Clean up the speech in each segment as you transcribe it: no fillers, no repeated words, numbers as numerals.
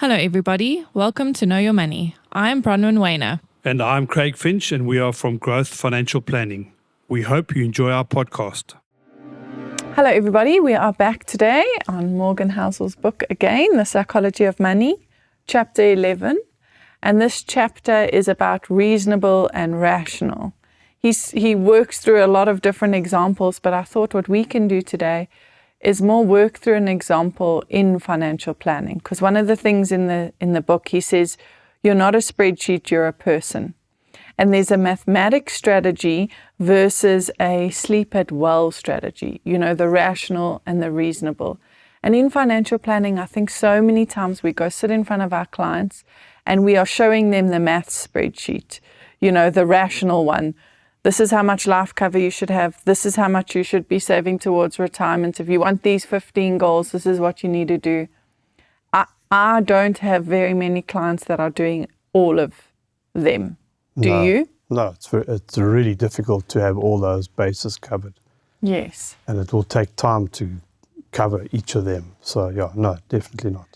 Hello everybody, welcome to Know Your Money. I'm Bronwyn Wayner. And I'm Craig Finch, and we are from Growth Financial Planning. We hope you enjoy our podcast. Hello everybody, we are back today on Morgan Housel's book again, The Psychology of Money, chapter 11. And this chapter is about reasonable and rational. He works through a lot of different examples, but I thought what we can do today is more work through an example in financial planning. Because one of the things in the book, he says, you're not a spreadsheet, you're a person. And there's a mathematic strategy versus a sleep at well strategy, the rational and the reasonable. And in financial planning, I think so many times we go sit in front of our clients and we are showing them the math spreadsheet, the rational one. This is how much life cover you should have. This is how much you should be saving towards retirement. If you want these 15 goals, this is what you need to do. I don't have very many clients that are doing all of them. Do you? No, it's really difficult to have all those bases covered. Yes. And it will take time to cover each of them. So, no, definitely not.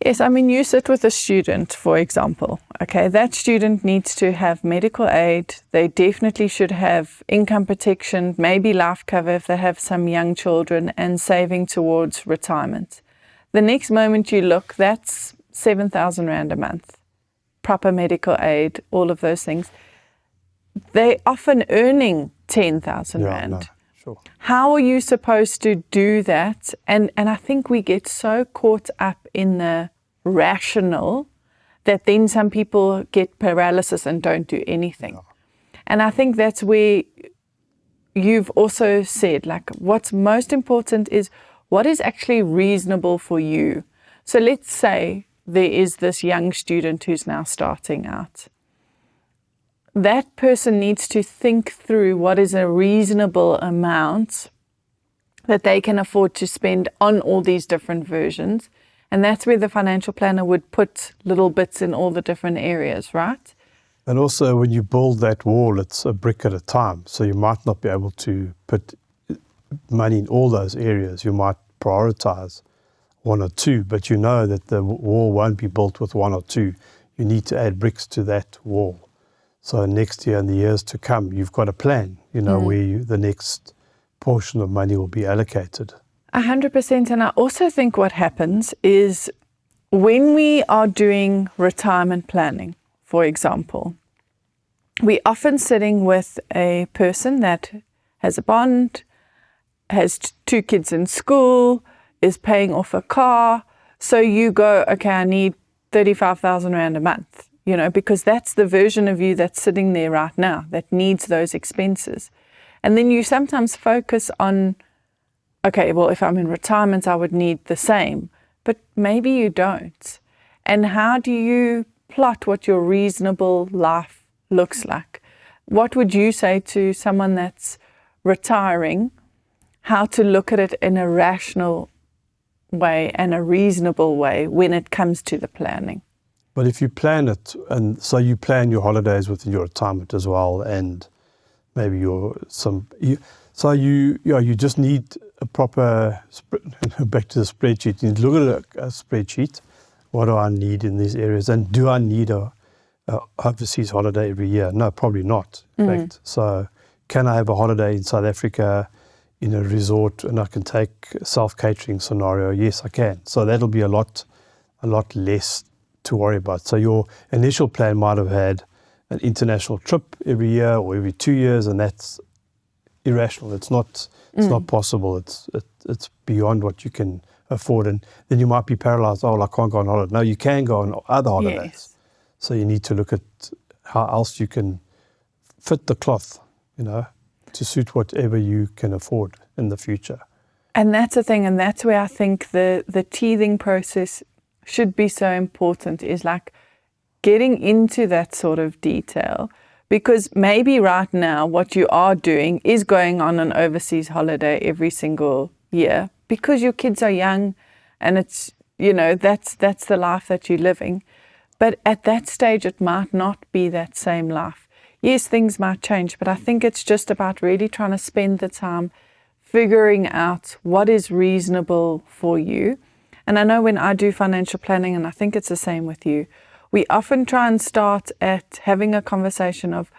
Yes, you sit with a student, for example. Okay, that student needs to have medical aid. They definitely should have income protection, maybe life cover if they have some young children, and saving towards retirement. The next moment you look, that's 7,000 Rand a month. Proper medical aid, all of those things. They're often earning 10,000 Rand. No, sure. How are you supposed to do that? And I think we get so caught up in the rational that then some people get paralysis and don't do anything. No. And I think that's where you've also said, what's most important is what is actually reasonable for you. So let's say there is this young student who's now starting out. That person needs to think through what is a reasonable amount that they can afford to spend on all these different versions. And that's where the financial planner would put little bits in all the different areas, right? And also when you build that wall, it's a brick at a time. So you might not be able to put money in all those areas. You might prioritize one or two, but you know that the wall won't be built with one or two. You need to add bricks to that wall. So next year and the years to come, you've got a plan, where the next portion of money will be allocated. 100%. And I also think what happens is when we are doing retirement planning, for example, we're often sitting with a person that has a bond, has 2 kids in school, is paying off a car. So you go, okay, I need 35,000 Rand a month, because that's the version of you that's sitting there right now that needs those expenses. And then you sometimes focus on, okay, well, if I'm in retirement, I would need the same, but maybe you don't. And how do you plot what your reasonable life looks like? What would you say to someone that's retiring, how to look at it in a rational way and a reasonable way when it comes to the planning? But if you plan it, and so you plan your holidays within your retirement as well, and maybe you just need a proper, back to the spreadsheet, you need to look at a spreadsheet. What do I need in these areas? And do I need a overseas holiday every year? No, probably not, in fact. So can I have a holiday in South Africa in a resort and I can take a self-catering scenario? Yes, I can. So that'll be a lot less to worry about. So your initial plan might have had an international trip every year or every 2 years, and that's irrational. It's not possible. It's beyond what you can afford, and then you might be paralyzed. Oh, I can't go on holiday. No, you can go on other holidays. Yes. So you need to look at how else you can fit the cloth, to suit whatever you can afford in the future. And that's the thing, and that's where I think the teething process should be so important, is getting into that sort of detail, because maybe right now what you are doing is going on an overseas holiday every single year because your kids are young and it's, that's the life that you're living. But at that stage, it might not be that same life. Yes, things might change, but I think it's just about really trying to spend the time figuring out what is reasonable for you. And I know when I do financial planning, and I think it's the same with you, we often try and start at having a conversation of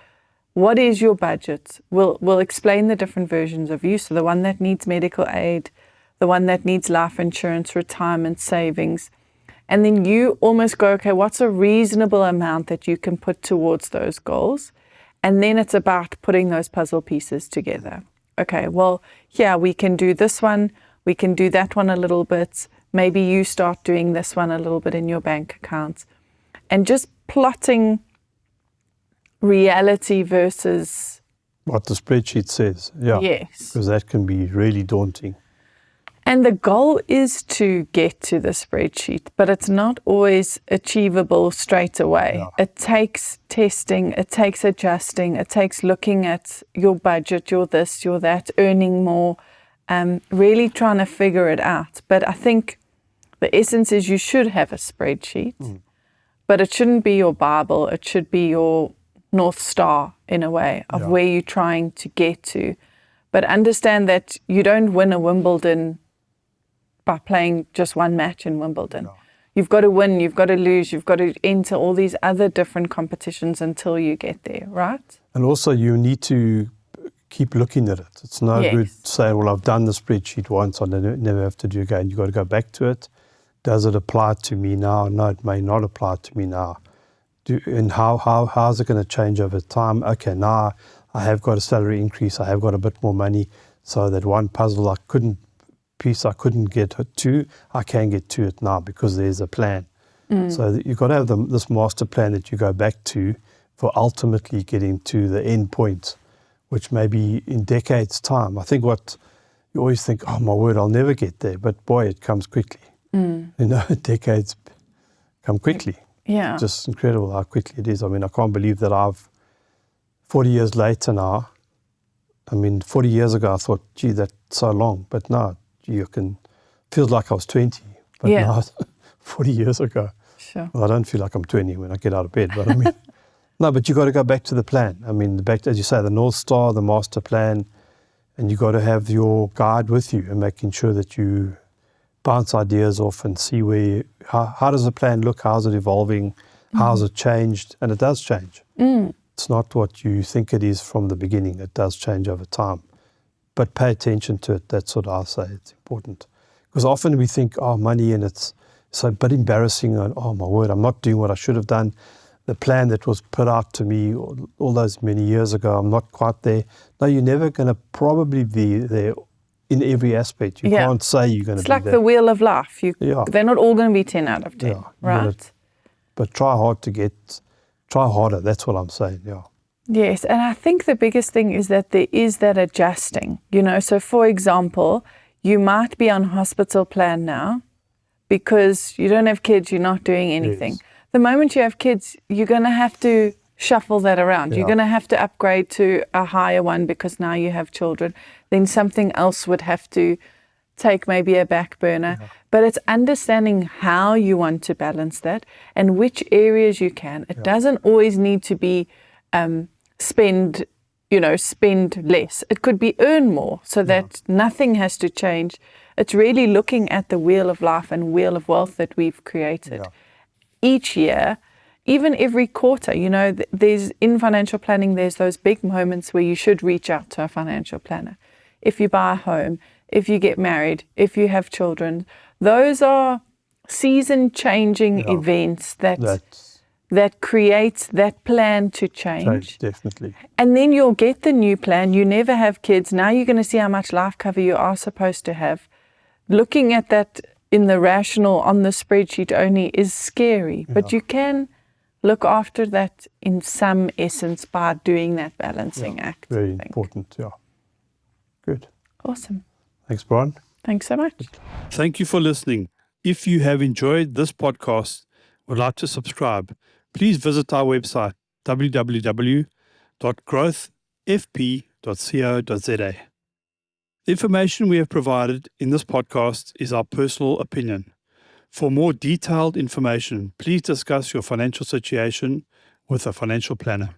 what is your budget? We'll explain the different versions of you. So the one that needs medical aid, the one that needs life insurance, retirement savings. And then you almost go, okay, what's a reasonable amount that you can put towards those goals? And then it's about putting those puzzle pieces together. Okay, well, yeah, we can do this one. We can do that one a little bit. Maybe you start doing this one a little bit in your bank accounts. And just plotting reality versus what the spreadsheet says. Yeah. Yes. Because that can be really daunting. And the goal is to get to the spreadsheet, but it's not always achievable straight away. Yeah. It takes testing, it takes adjusting, it takes looking at your budget, your this, your that, earning more, really trying to figure it out. But I think the essence is you should have a spreadsheet, but it shouldn't be your Bible. It should be your North Star in a way of where you're trying to get to. But understand that you don't win a Wimbledon by playing just one match in Wimbledon. No. You've got to win, you've got to lose, you've got to enter all these other different competitions until you get there, right? And also you need to keep looking at it. It's no good saying, well, I've done the spreadsheet once, I never have to do it again. You've got to go back to it. Does it apply to me now? No, it may not apply to me now. And how is it going to change over time? Okay, now I have got a salary increase, I have got a bit more money, so that one puzzle I couldn't get to, I can get to it now because there's a plan. So you've got to have this master plan that you go back to for ultimately getting to the end point, which may be in decades' time. I think what you always think, oh my word, I'll never get there, but boy, it comes quickly. Decades come quickly. Yeah. Just incredible how quickly it is. I mean, I can't believe that 40 years later now, 40 years ago I thought, gee, that's so long. But now, feels like I was 20. But now, 40 years ago. Sure. Well, I don't feel like I'm 20 when I get out of bed, but no, but you got to go back to the plan. As you say, the North Star, the master plan, and you got to have your guide with you and making sure that you bounce ideas off and see how does the plan look, how's it evolving, how's it changed, and it does change. It's not what you think it is from the beginning. It does change over time. But pay attention to it. That's what I say. It's important. Because often we think, money, and it's so a bit embarrassing, and oh my word, I'm not doing what I should have done. The plan that was put out to me all those many years ago, I'm not quite there. No, you're never going to probably be there in every aspect. You can't say you're going to be there. It's like the wheel of life. They're not all going to be 10 out of 10, right? But try harder. That's what I'm saying, Yes, and I think the biggest thing is that there is that adjusting. So for example, you might be on hospital plan now because you don't have kids, you're not doing anything. Yes. The moment you have kids, you're going to have to shuffle that around. You're going to have to upgrade to a higher one because now you have children. Then something else would have to take maybe a back burner. But it's understanding how you want to balance that and which areas you can. It doesn't always need to be spend less. It could be earn more so that nothing has to change. It's really looking at the wheel of life and wheel of wealth that we've created. Each year, even every quarter, there's in financial planning, there's those big moments where you should reach out to a financial planner. If you buy a home, if you get married, if you have children, those are season-changing events that creates that plan to change. Definitely. And then you'll get the new plan. You never have kids. Now you're going to see how much life cover you are supposed to have. Looking at that in the rational on the spreadsheet only is scary, but you can look after that in some essence by doing that balancing act. Very important, Good. Awesome. Thanks, Brian. Thanks so much. Thank you for listening. If you have enjoyed this podcast, would like to subscribe, please visit our website, www.growthfp.co.za. The information we have provided in this podcast is our personal opinion. For more detailed information, please discuss your financial situation with a financial planner.